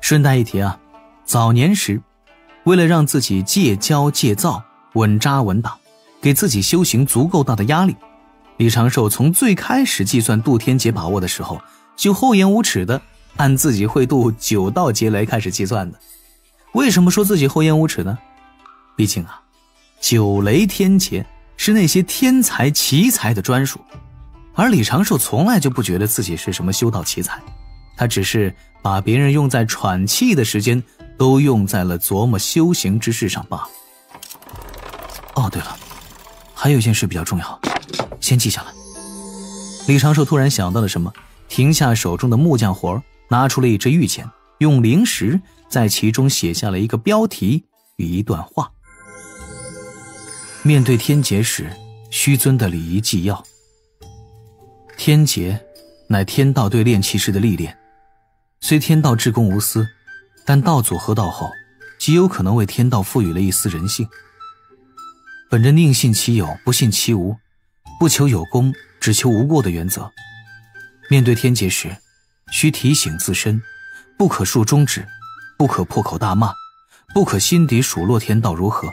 顺带一提啊，早年时为了让自己戒骄戒躁稳扎稳打，给自己修行足够大的压力，李长寿从最开始计算渡天劫把握的时候，就厚颜无耻的按自己会渡9道劫来开始计算的。为什么说自己厚颜无耻呢？毕竟啊，9雷天劫是那些天才奇才的专属，而李长寿从来就不觉得自己是什么修道奇才，他只是把别人用在喘气的时间都用在了琢磨修行之事上罢了。哦，对了，还有一件事比较重要，先记下来。李长寿突然想到了什么，停下手中的木匠活，拿出了一支玉简，用灵石在其中写下了一个标题与一段话。面对天劫时，须遵的礼仪纪要。天劫乃天道对炼器师的历练，虽天道至公无私，但道祖合道后，极有可能为天道赋予了一丝人性。本着宁信其有，不信其无，不求有功，只求无过的原则，面对天劫时，需提醒自身，不可竖中指，不可破口大骂，不可心底数落天道如何，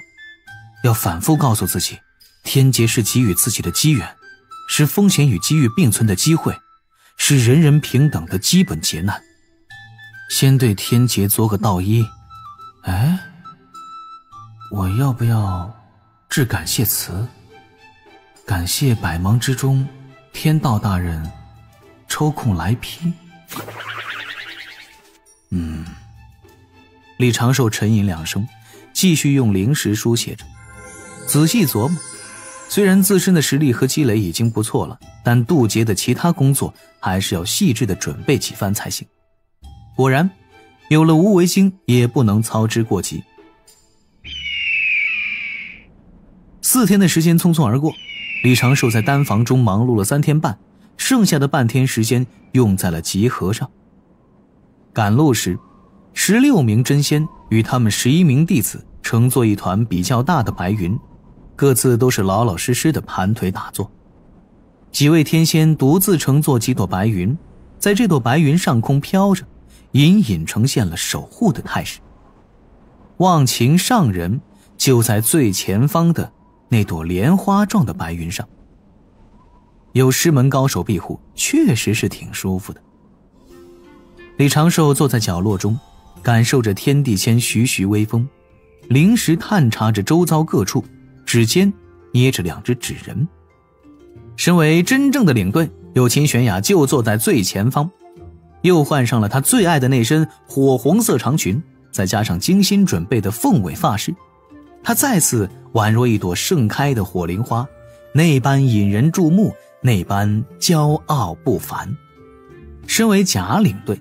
要反复告诉自己，天劫是给予自己的机缘，是风险与机遇并存的机会，是人人平等的基本劫难。先对天劫做个道揖。我要不要致感谢词？感谢百忙之中天道大人抽空来批。李长寿沉吟2声，继续用灵石书写着。仔细琢磨，虽然自身的实力和积累已经不错了，但渡劫的其他工作还是要细致的准备几番才行。果然，有了无为经也不能操之过急。4天的时间匆匆而过，李长寿在丹房中忙碌了3天半，剩下的半天时间用在了集合上。赶路时，16名真仙与他们11名弟子乘坐一团比较大的白云，各自都是老老实实的盘腿打坐。几位天仙独自乘坐几朵白云，在这朵白云上空飘着，隐隐呈现了守护的态势。忘情上人就在最前方的那朵莲花状的白云上，有师门高手庇护，确实是挺舒服的。李长寿坐在角落中，感受着天地间徐徐微风，灵时探查着周遭各处，指尖捏着2只纸人。身为真正的领队，有秦玄雅就坐在最前方，又换上了她最爱的那身火红色长裙，再加上精心准备的凤尾发饰，她再次宛若一朵盛开的火灵花，那般引人注目，那般骄傲不凡。身为假领队，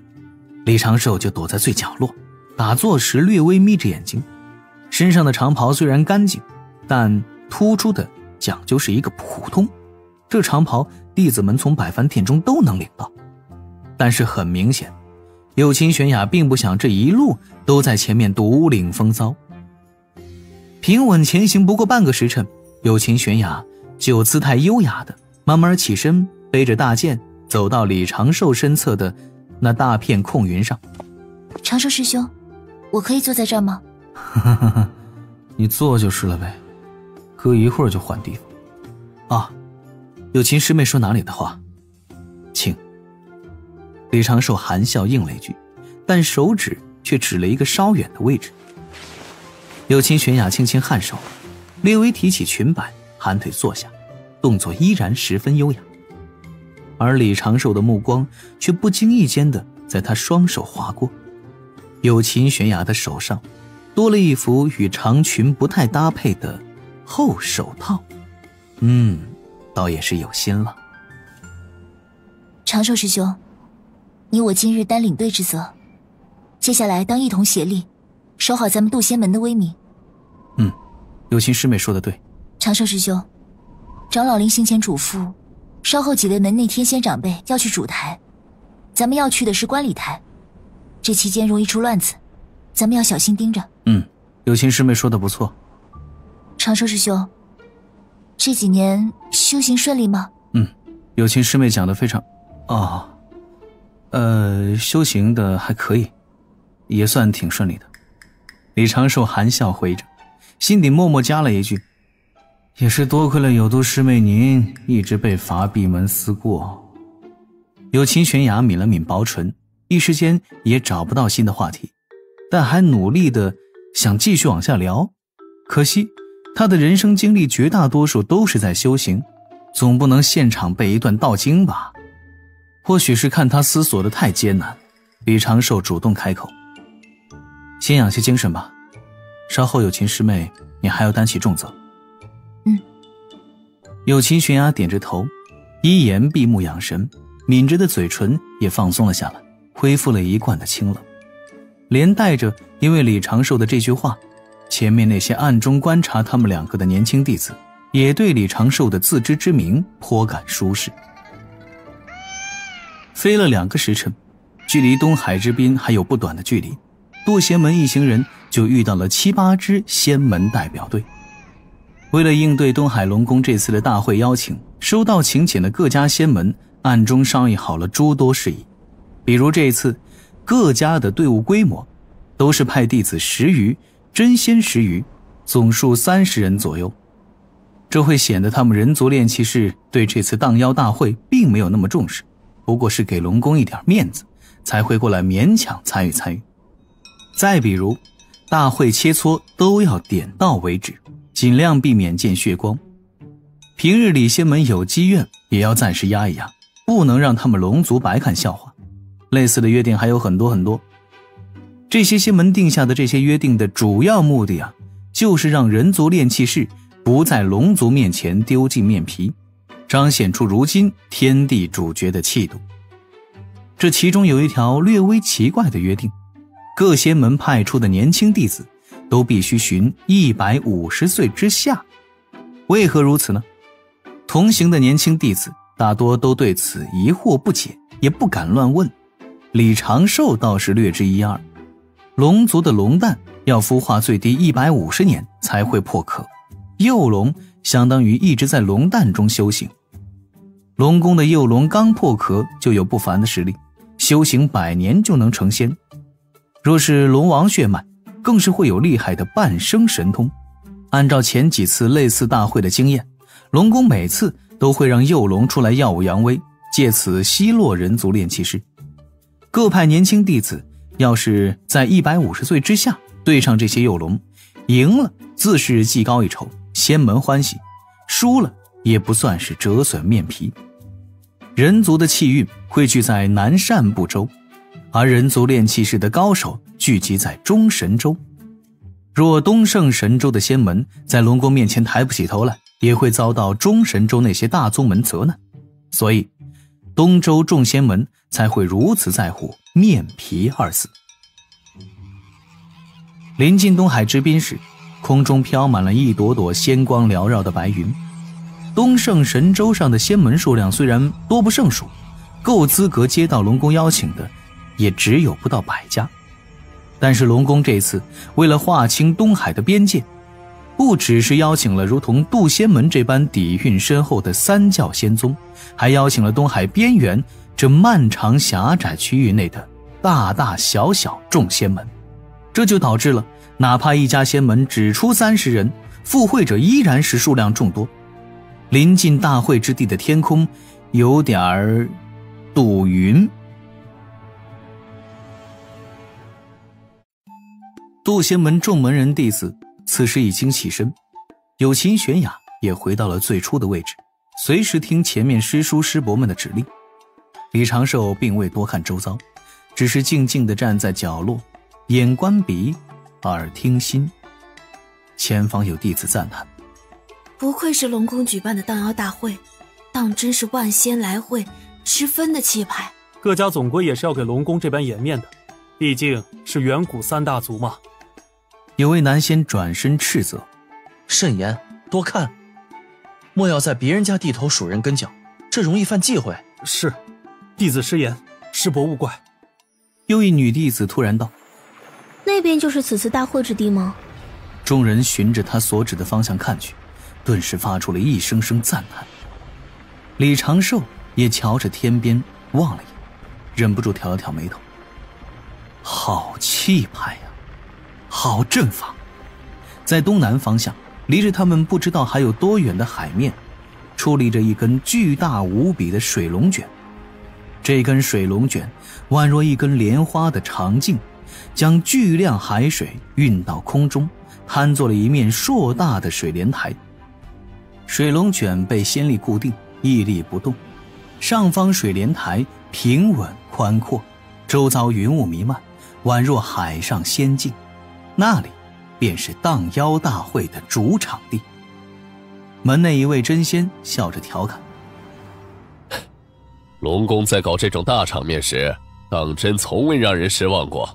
李长寿就躲在最角落，打坐时略微眯着眼睛。身上的长袍虽然干净，但突出的讲究是一个普通，这长袍弟子们从百凡殿中都能领到。但是很明显，有秦玄雅并不想这一路都在前面独领风骚。平稳前行不过半个时辰，有秦玄雅就姿态优雅的慢慢起身，背着大剑走到李长寿身侧的那大片空云上。长寿师兄，我可以坐在这儿吗？你坐就是了呗，隔一会儿就换地方。啊，有秦师妹说哪里的话，请。李长寿含笑应了一句，但手指却指了一个稍远的位置。有秦玄雅轻轻颔首，略微提起裙摆，盘腿坐下，动作依然十分优雅。而李长寿的目光却不经意间的在他双手划过，有秦玄雅的手上多了一副与长裙不太搭配的厚手套。倒也是有心了。长寿师兄，你我今日担领队之责，接下来当一同协力，守好咱们渡仙门的威名。有秦师妹说的对。长寿师兄，长老令先前嘱咐，稍后几位门内天仙长辈要去主台，咱们要去的是观礼台，这期间容易出乱子，咱们要小心盯着。有秦师妹说的不错。长寿师兄，这几年修行顺利吗？有秦师妹讲的非常……修行的还可以，也算挺顺利的。李长寿含笑回着，心底默默加了一句，也是多亏了有毒师妹您一直被罚闭门思过。有秦玄雅抿了抿薄唇，一时间也找不到新的话题，但还努力的想继续往下聊。可惜他的人生经历绝大多数都是在修行，总不能现场背一段道经吧。或许是看他思索的太艰难，李长寿主动开口，先养些精神吧，稍后有秦师妹你还要担起重责。有秦玄雅点着头，依言闭目养神，抿着的嘴唇也放松了下来，恢复了一贯的清冷。连带着因为李长寿的这句话，前面那些暗中观察他们两个的年轻弟子也对李长寿的自知之明颇感舒适。飞了2个时辰，距离东海之滨还有不短的距离，渡仙门一行人就遇到了7、8支仙门代表队。为了应对东海龙宫这次的大会邀请，收到请柬的各家仙门暗中商议好了诸多事宜。比如这次各家的队伍规模都是派弟子10余，真仙10余，总数30人左右。这会显得他们人族炼气士对这次荡妖大会并没有那么重视，不过是给龙宫一点面子，才会过来勉强参与。再比如大会切磋都要点到为止，尽量避免见血光。平日里仙门有积怨也要暂时压一压，不能让他们龙族白看笑话。类似的约定还有很多。这些仙门定下的这些约定的主要目的就是让人族炼气士不在龙族面前丢尽面皮，彰显出如今天地主角的气度。这其中有一条略微奇怪的约定，各仙门派出的年轻弟子都必须循150岁之下。为何如此呢？同行的年轻弟子大多都对此疑惑不解，也不敢乱问。李长寿倒是略知一二，龙族的龙蛋要孵化最低150年才会破壳，幼龙相当于一直在龙蛋中修行。龙宫的幼龙刚破壳就有不凡的实力，修行100年就能成仙。若是龙王血脉，更是会有厉害的半生神通。按照前几次类似大会的经验，龙宫每次都会让幼龙出来耀武扬威，借此奚落人族炼气师。各派年轻弟子要是在150岁之下对上这些幼龙，赢了自是技高一筹，仙门欢喜，输了也不算是折损面皮。人族的气运汇聚在南赡部洲，而人族炼气士的高手聚集在中神州。若东胜神州的仙门在龙宫面前抬不起头来，也会遭到中神州那些大宗门责难。所以东周众仙门才会如此在乎面皮2字。临近东海之滨时，空中飘满了一朵朵仙光缭绕的白云。东胜神州上的仙门数量虽然多不胜数，够资格接到龙宫邀请的也只有不到100家。但是龙宫这次为了划清东海的边界，不只是邀请了如同渡仙门这般底蕴深厚的3教仙宗，还邀请了东海边缘这漫长狭窄区域内的大大小小众仙门。这就导致了哪怕一家仙门只出30人，赴会者依然是数量众多。临近大会之地的天空有点堵云。渡仙门众门人弟子此时已经起身，有秦玄雅也回到了最初的位置，随时听前面师叔师伯们的指令。李长寿并未多看周遭，只是静静地站在角落，眼观鼻，耳听心。前方有弟子赞叹，不愧是龙宫举办的荡妖大会，当真是万仙来会，十分的气派。各家总归也是要给龙宫这般颜面的，毕竟是远古3大族嘛。有位男仙转身斥责，慎言，多看，莫要在别人家地头数人跟脚，这容易犯忌讳。是，弟子失言，师伯勿怪。又一女弟子突然道，那边就是此次大会之地吗？众人循着他所指的方向看去，顿时发出了一声声赞叹。李长寿也瞧着天边望了一眼，忍不住挑了挑眉头。好好气派呀，好阵法。在东南方向，离着他们不知道还有多远的海面，矗立着一根巨大无比的水龙卷。这根水龙卷宛若一根莲花的长茎，将巨量海水运到空中，摊作了一面硕大的水莲台。水龙卷被先例固定，屹立不动。上方水莲台平稳宽阔，周遭云雾弥漫，宛若海上仙境。那里便是荡妖大会的主场地。门内一位真仙笑着调侃：龙宫在搞这种大场面时，当真从未让人失望过。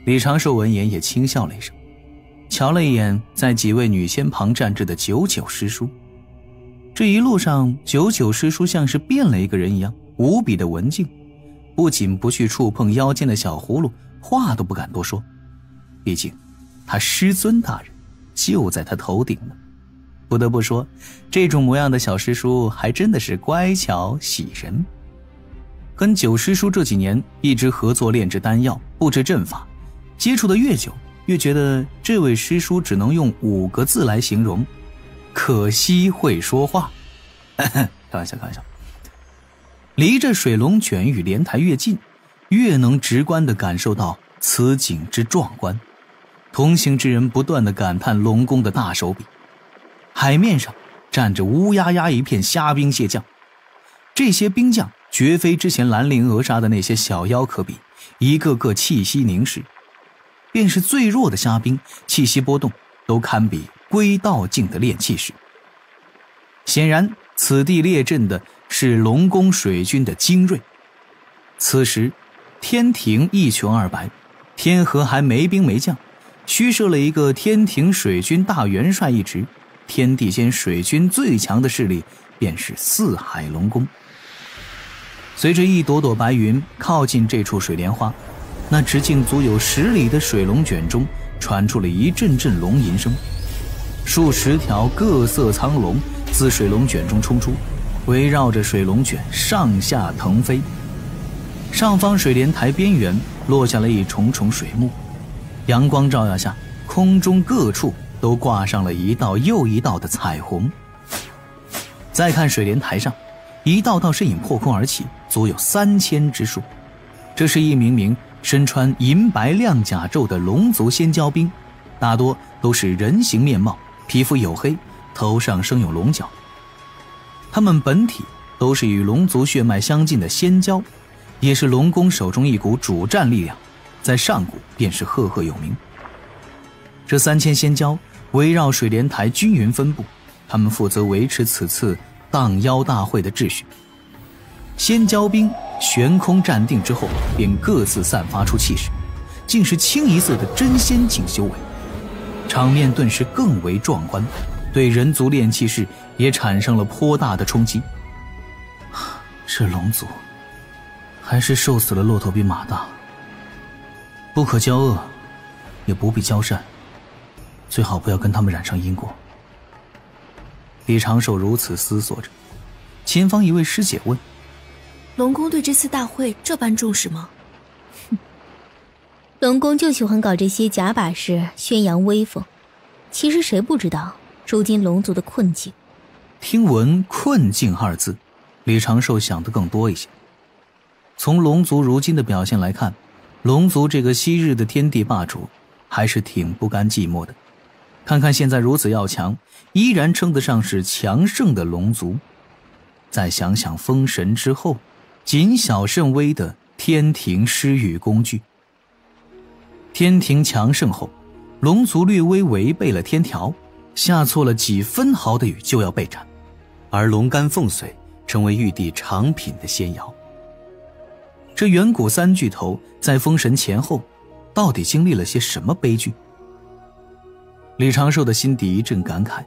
李长寿闻言也轻笑了一声，瞧了一眼在几位女仙旁站着的九九师叔。这一路上，九九师叔像是变了一个人一样，无比的文静，不仅不去触碰腰间的小葫芦，话都不敢多说。毕竟他师尊大人就在他头顶呢。不得不说，这种模样的小师叔还真的是乖巧喜人。跟九师叔这几年一直合作炼制丹药，布置阵法，接触的越久，越觉得这位师叔只能用5个字来形容：可惜会说话。开玩笑。离着水龙卷与莲台越近，越能直观地感受到此景之壮观。同行之人不断地感叹龙宫的大手笔。海面上站着乌压压一片虾兵蟹将，这些兵将绝非之前兰陵扼杀的那些小妖可比，一个个气息凝实，便是最弱的虾兵，气息波动都堪比归道境的炼气师。显然此地列阵的是龙宫水军的精锐。此时天庭一穷二白，天河还没兵没将，虚设了一个天庭水军大元帅一职。天地间水军最强的势力便是四海龙宫。随着一朵朵白云靠近这处水莲花，那直径足有10里的水龙卷中传出了一阵阵龙吟声，数十条各色苍龙自水龙卷中冲出，围绕着水龙卷上下腾飞。上方水莲台边缘落下了一重重水幕，阳光照耀下，空中各处都挂上了一道又一道的彩虹。再看水莲台上，一道道身影破空而起，足有3000之数。这是一名名身穿银白亮甲胄的龙族仙蛟兵，大多都是人形面貌，皮肤黝黑，头上生有龙角。他们本体都是与龙族血脉相近的仙蛟，也是龙宫手中一股主战力量，在上古便是赫赫有名。这3000仙蛟围绕水莲台均匀分布，他们负责维持此次荡妖大会的秩序。仙蛟兵悬空站定之后，便各自散发出气势，竟是清一色的真仙境修为，场面顿时更为壮观，对人族炼气士也产生了颇大的冲击。是龙族，还是受死了骆驼比马大？不可交恶，也不必交善，最好不要跟他们染上因果。李长寿如此思索着，前方一位师姐问：龙宫对这次大会这般重视吗？龙宫就喜欢搞这些假把式，宣扬威风。其实谁不知道如今龙族的困境？听闻困境2字，李长寿想得更多一些。从龙族如今的表现来看，龙族这个昔日的天地霸主还是挺不甘寂寞的。看看现在如此要强，依然称得上是强盛的龙族。再想想封神之后谨小慎微的天庭施予工具。天庭强盛后，龙族略微违背了天条，下错了几分毫的雨就要被斩，而龙肝凤髓成为玉帝长品的仙瑶。这远古3巨头在封神前后到底经历了些什么悲剧？李长寿的心底一阵感慨，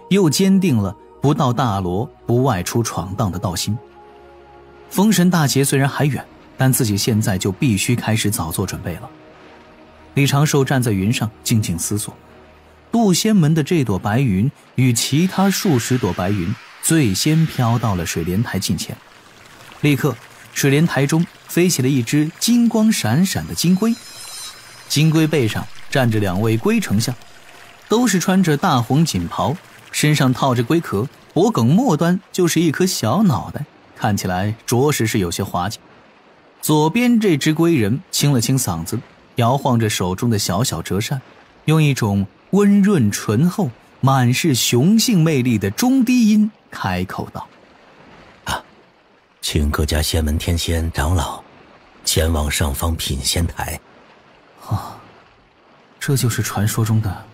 又坚定了不到大罗不外出闯荡的道心。封神大劫虽然还远，但自己现在就必须开始早做准备了。李长寿站在云上静静思索，渡仙门的这朵白云与其他数十朵白云最先飘到了水莲台近前，立刻水莲台中飞起了一只金光闪闪的金龟，金龟背上站着2位龟丞相，都是穿着大红锦袍，身上套着龟壳，脖梗末端就是一颗小脑袋，看起来着实是有些滑稽。左边这只龟人清了清嗓子，摇晃着手中的小小折扇，用一种温润醇厚、满是雄性魅力的中低音开口道：请各家仙门天仙长老前往上方品仙台。这就是传说中的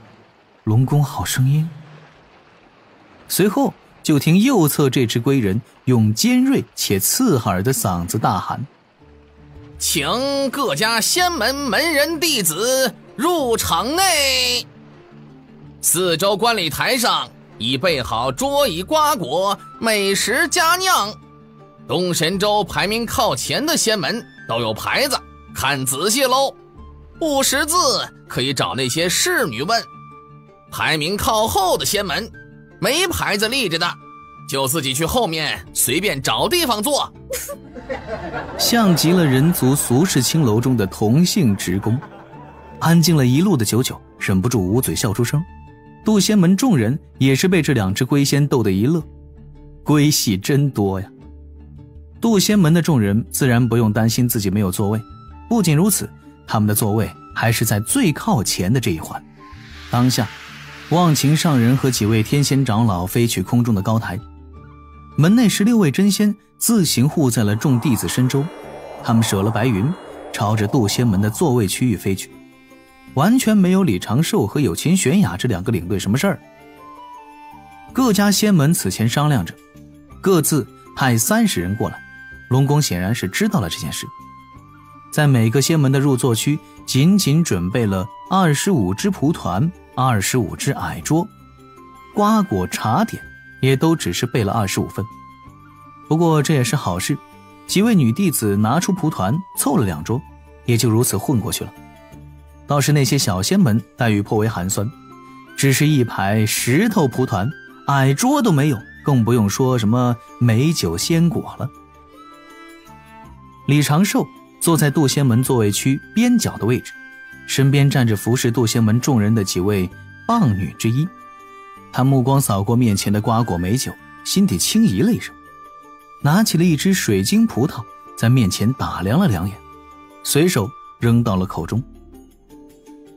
龙宫好声音。随后就听右侧这只龟人用尖锐且刺耳的嗓子大喊：请各家仙门门人弟子入场内。4周观礼台上已备好桌椅瓜果，美食佳酿。东神州排名靠前的仙门都有牌子，看仔细喽，不识字可以找那些侍女问。排名靠后的仙门没牌子立着的，就自己去后面随便找地方坐。像极了人族俗世青楼中的同姓职工。安静了一路的九九忍不住捂嘴笑出声。渡仙门众人也是被这2只龟仙逗得一乐，龟戏真多呀。渡仙门的众人自然不用担心自己没有座位，不仅如此，他们的座位还是在最靠前的这一环。当下忘情上人和几位天仙长老飞去空中的高台，门内16位真仙自行护在了众弟子身周，他们舍了白云，朝着渡仙门的座位区域飞去，完全没有李长寿和有秦玄雅这2个领队什么事儿。各家仙门此前商量着，各自派30人过来，龙宫显然是知道了这件事，在每个仙门的入座区仅仅准备了25只蒲团、25只矮桌，瓜果茶点也都只是备了25份。不过这也是好事，几位女弟子拿出蒲团凑了2桌，也就如此混过去了。倒是那些小仙门待遇颇为寒酸，只是一排石头蒲团，矮桌都没有，更不用说什么美酒鲜果了。李长寿坐在渡仙门座位区边角的位置，身边站着服侍渡仙门众人的几位棒女之一。他目光扫过面前的瓜果美酒，心底轻疑了一声，拿起了一只水晶葡萄，在面前打量了2眼，随手扔到了口中。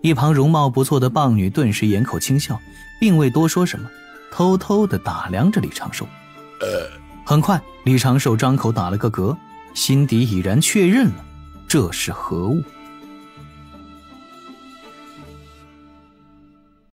一旁容貌不错的棒女顿时掩口轻笑，并未多说什么，偷偷地打量着李长寿。很快李长寿张口打了个嗝，心底已然确认了这是何物。